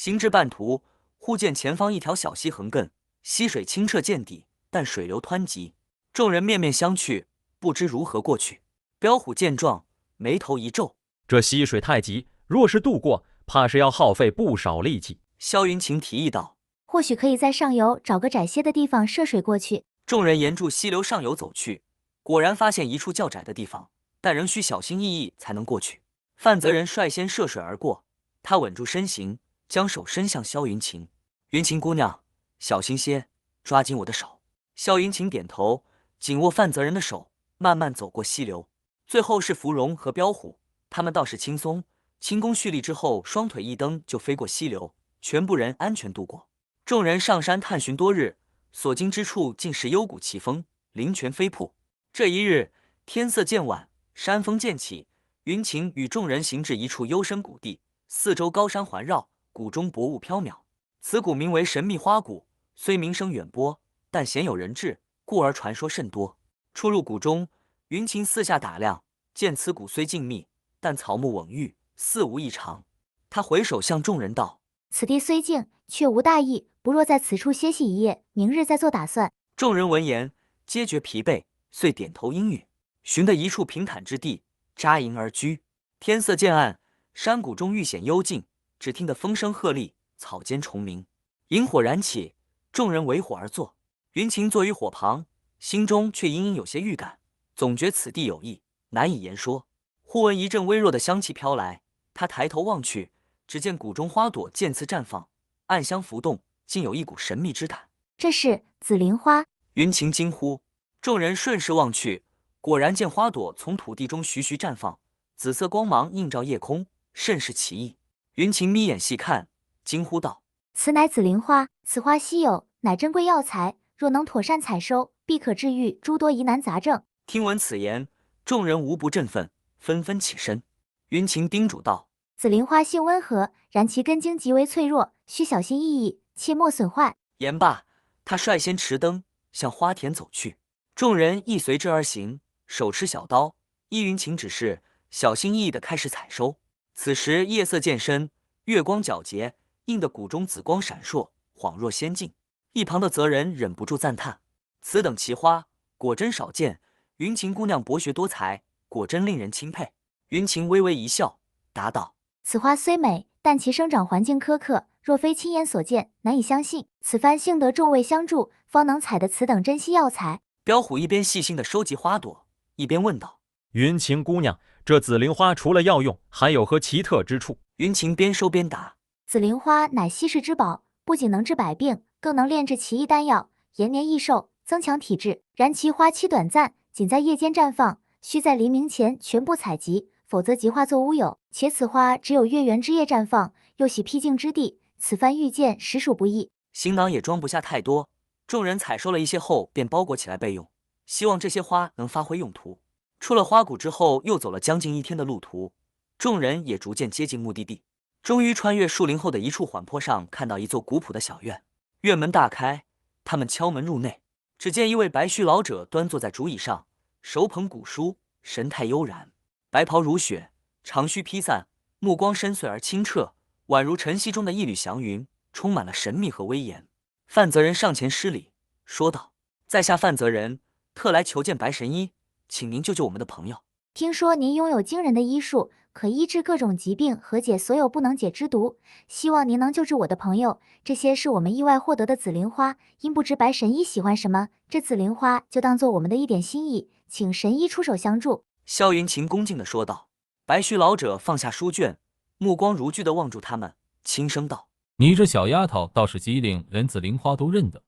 行至半途，忽见前方一条小溪横亘，溪水清澈见底，但水流湍急。众人面面相觑，不知如何过去。彪虎见状，眉头一皱，这溪水太急，若是渡过，怕是要耗费不少力气。萧云晴提议道：“或许可以在上游找个窄些的地方涉水过去。”众人沿住溪流上游走去，果然发现一处较窄的地方，但仍需小心翼翼才能过去。范泽人率先涉水而过，他稳住身形，将手伸向萧云晴：“云晴姑娘，小心些，抓紧我的手。”萧云晴点头，紧握范泽人的手，慢慢走过溪流。最后是芙蓉和彪虎，他们倒是轻松，轻功蓄力之后，双腿一蹬就飞过溪流，全部人安全渡过。众人上山探寻多日，所经之处尽是幽谷奇峰，灵泉飞瀑。这一日，天色渐晚，山风渐起，云晴与众人行至一处幽深谷地，四周高山环绕，谷中薄雾缥缈。此谷名为神秘花谷，虽名声远播，但鲜有人质，故而传说甚多。出入谷中，云晴四下打量，见此谷虽静谧，但草木蓊郁，似无异常。他回首向众人道：“此地虽静，却无大益，不若在此处歇息一夜，明日再做打算。”众人闻言，皆觉疲惫，遂点头应允，寻得一处平坦之地，扎营而居。天色渐暗，山谷中愈显幽静，只听得风声鹤唳，草间虫鸣。萤火燃起，众人围火而坐。云晴坐于火旁，心中却隐隐有些预感，总觉此地有异，难以言说。忽闻一阵微弱的香气飘来，他抬头望去，只见谷中花朵渐次绽放，暗香浮动，竟有一股神秘之感。这是紫灵花。云晴惊呼，众人顺势望去，果然见花朵从土地中徐徐绽放，紫色光芒映照夜空，甚是奇异。云晴眯眼细看，惊呼道：“此乃紫灵花，此花稀有，乃珍贵药材，若能妥善采收，必可治愈诸多疑难杂症。”听闻此言，众人无不振奋，纷纷起身。云晴叮嘱道：“紫灵花性温和，然其根茎极为脆弱，需小心翼翼，切莫损坏。”言罢，他率先持灯向花田走去，众人亦随之而行，手持小刀，依云晴指示，小心翼翼地开始采收。此时夜色渐深，月光皎洁，映得谷中紫光闪烁，恍若仙境。一旁的泽人忍不住赞叹：“此等奇花，果真少见。云晴姑娘博学多才，果真令人钦佩。”云晴微微一笑，答道：“此花虽美，但其生长环境苛刻，若非亲眼所见，难以相信。此番幸得众位相助，方能采得此等珍稀药材。”彪虎一边细心地收集花朵，一边问道：“云晴姑娘，这紫灵花除了药用，还有何奇特之处？”云晴边收边答：“紫灵花乃稀世之宝，不仅能治百病，更能炼制奇异丹药，延年益寿，增强体质。然其花期短暂，仅在夜间绽放，需在黎明前全部采集，否则即化作乌有。且此花只有月圆之夜绽放，又喜僻静之地，此番遇见实属不易。”行囊也装不下太多，众人采收了一些后便包裹起来备用，希望这些花能发挥用途。出了花谷之后，又走了将近一天的路途，众人也逐渐接近目的地。终于穿越树林后的一处缓坡上，看到一座古朴的小院，院门大开，他们敲门入内，只见一位白须老者端坐在竹椅上，手捧古书，神态悠然，白袍如雪，长须披散，目光深邃而清澈，宛如晨曦中的一缕祥云，充满了神秘和威严。范泽人上前施礼，说道：“在下范泽人，特来求见白神医，请您救救我们的朋友。”听说您拥有惊人的医术，可医治各种疾病和解所有不能解之毒，希望您能救治我的朋友。这些是我们意外获得的紫灵花，因不知白神医喜欢什么，这紫灵花就当做我们的一点心意，请神医出手相助。”萧云晴恭敬地说道。白须老者放下书卷，目光如炬地望住他们，轻声道：“你这小丫头倒是机灵，连紫灵花都认得。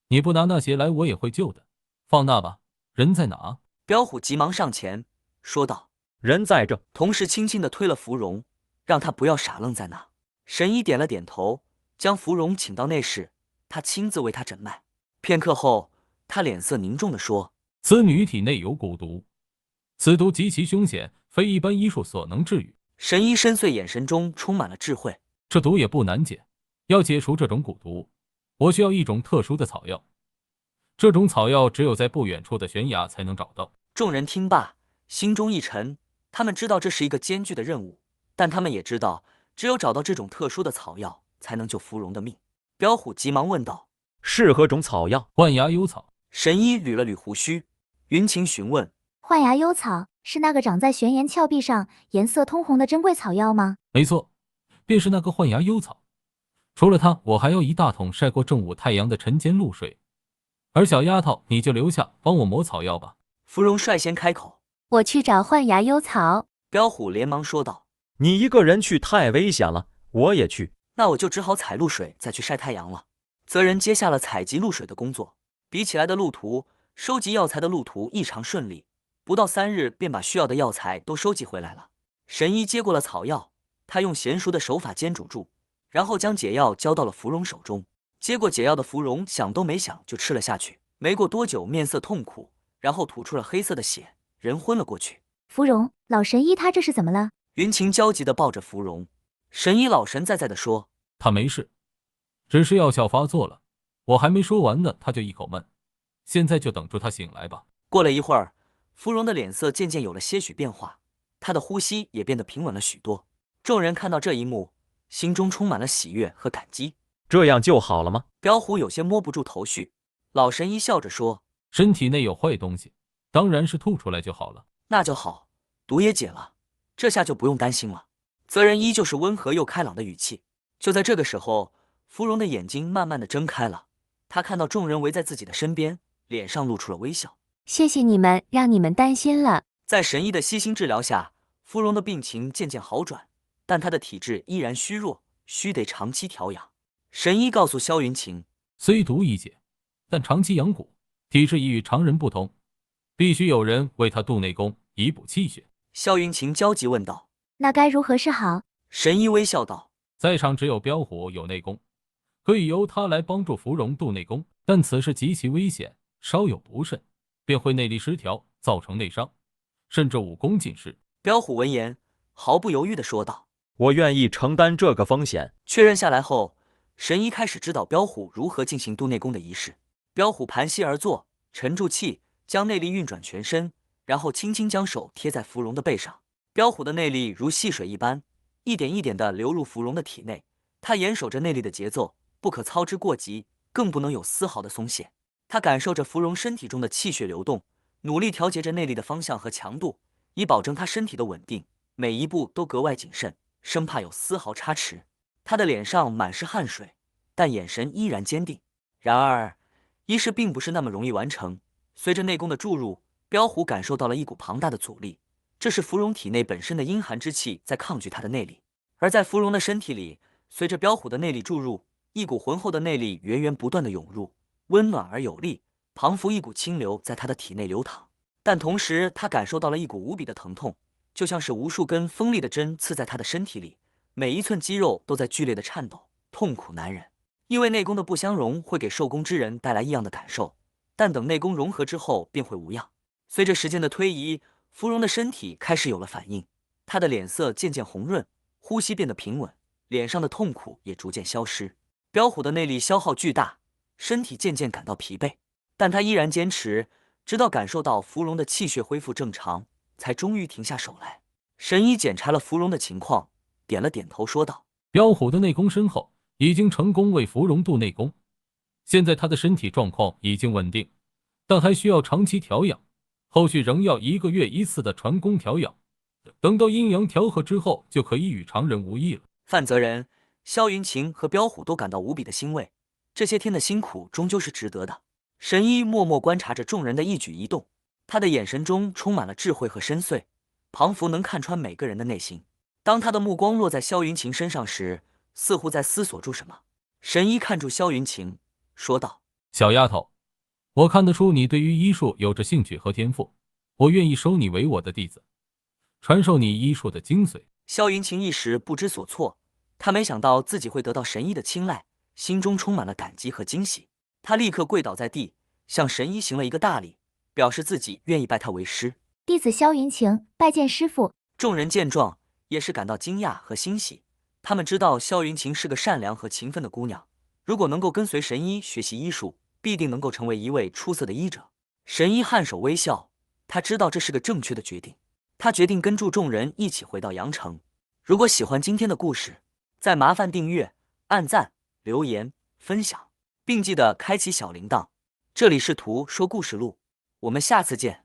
你不拿那些来，我也会救的。放那吧，人在哪？”彪虎急忙上前说道：“人在这。”同时轻轻地推了芙蓉，让他不要傻愣在那。神医点了点头，将芙蓉请到内室，他亲自为他诊脉。片刻后，他脸色凝重地说：“此女体内有蛊毒，此毒极其凶险，非一般医术所能治愈。”神医深邃眼神中充满了智慧。这毒也不难解，要解除这种蛊毒，我需要一种特殊的草药。这种草药只有在不远处的悬崖才能找到。众人听罢，心中一沉。他们知道这是一个艰巨的任务，但他们也知道，只有找到这种特殊的草药，才能救芙蓉的命。彪虎急忙问道：“是何种草药？”幻牙幽草。神医捋了捋胡须，云情询问：“幻牙幽草是那个长在悬岩峭壁上、颜色通红的珍贵草药吗？”没错，便是那个幻牙幽草。除了它，我还要一大桶晒过正午太阳的晨间露水。而小丫头，你就留下帮我磨草药吧。芙蓉率先开口：“我去找幻牙幽草。”彪虎连忙说道：“你一个人去太危险了，我也去。”那我就只好采露水再去晒太阳了。泽人接下了采集露水的工作。比起来的路途，收集药材的路途异常顺利，不到3日便把需要的药材都收集回来了。神医接过了草药，他用娴熟的手法煎煮住，然后将解药交到了芙蓉手中。接过解药的芙蓉想都没想就吃了下去，没过多久面色痛苦，然后吐出了黑色的血，人昏了过去。芙蓉，老神医他这是怎么了？云情焦急地抱着芙蓉，神医老神在在地说：“他没事，只是药效发作了。我还没说完呢，他就一口闷。现在就等住他醒来吧。”过了一会儿，芙蓉的脸色渐渐有了些许变化，她的呼吸也变得平稳了许多。众人看到这一幕，心中充满了喜悦和感激。这样就好了吗？彪虎有些摸不住头绪。老神医笑着说：“身体内有坏东西，当然是吐出来就好了。”那就好，毒也解了，这下就不用担心了。泽人依旧是温和又开朗的语气。就在这个时候，芙蓉的眼睛慢慢的睁开了，她看到众人围在自己的身边，脸上露出了微笑。谢谢你们，让你们担心了。在神医的悉心治疗下，芙蓉的病情渐渐好转，但她的体质依然虚弱，需得长期调养。神医告诉萧云晴，虽毒易解，但长期养蛊，体质已与常人不同，必须有人为他渡内功，以补气血。萧云晴焦急问道：“那该如何是好？”神医微笑道：“在场只有彪虎有内功，可以由他来帮助芙蓉渡内功，但此事极其危险，稍有不慎，便会内力失调，造成内伤，甚至武功尽失。”彪虎闻言，毫不犹豫地说道：“我愿意承担这个风险。”确认下来后，神医开始指导彪虎如何进行渡内功的仪式。彪虎盘膝而坐，沉住气，将内力运转全身，然后轻轻将手贴在芙蓉的背上。彪虎的内力如细水一般，一点一点地流入芙蓉的体内。他严守着内力的节奏，不可操之过急，更不能有丝毫的松懈。他感受着芙蓉身体中的气血流动，努力调节着内力的方向和强度，以保证他身体的稳定。每一步都格外谨慎，生怕有丝毫差池。他的脸上满是汗水，但眼神依然坚定。然而，仪式并不是那么容易完成。随着内功的注入，彪虎感受到了一股庞大的阻力，这是芙蓉体内本身的阴寒之气在抗拒他的内力。而在芙蓉的身体里，随着彪虎的内力注入，一股浑厚的内力源源不断的涌入，温暖而有力，仿佛一股清流在他的体内流淌。但同时，他感受到了一股无比的疼痛，就像是无数根锋利的针刺在他的身体里，每一寸肌肉都在剧烈的颤抖，痛苦难忍。因为内功的不相容会给受功之人带来异样的感受，但等内功融合之后便会无恙。随着时间的推移，芙蓉的身体开始有了反应，她的脸色渐渐红润，呼吸变得平稳，脸上的痛苦也逐渐消失。彪虎的内力消耗巨大，身体渐渐感到疲惫，但他依然坚持，直到感受到芙蓉的气血恢复正常，才终于停下手来。神医检查了芙蓉的情况，点了点头说道：“彪虎的内功深厚，已经成功为芙蓉渡内功，现在他的身体状况已经稳定，但还需要长期调养，后续仍要1个月1次的传功调养，等到阴阳调和之后，就可以与常人无异了。”范泽人、萧云晴和彪虎都感到无比的欣慰，这些天的辛苦终究是值得的。神医默默观察着众人的一举一动，他的眼神中充满了智慧和深邃，仿佛能看穿每个人的内心。当他的目光落在萧云晴身上时，似乎在思索住什么。神医看住萧云晴，说道：“小丫头，我看得出你对于医术有着兴趣和天赋，我愿意收你为我的弟子，传授你医术的精髓。”萧云晴一时不知所措，他没想到自己会得到神医的青睐，心中充满了感激和惊喜。他立刻跪倒在地，向神医行了一个大礼，表示自己愿意拜他为师。弟子萧云晴拜见师父。众人见状也是感到惊讶和欣喜，他们知道萧云晴是个善良和勤奋的姑娘，如果能够跟随神医学习医术，必定能够成为一位出色的医者。神医颔首微笑，他知道这是个正确的决定。他决定跟住众人一起回到阳城。如果喜欢今天的故事，再麻烦订阅、按赞、留言、分享，并记得开启小铃铛。这里是图说故事录，我们下次见。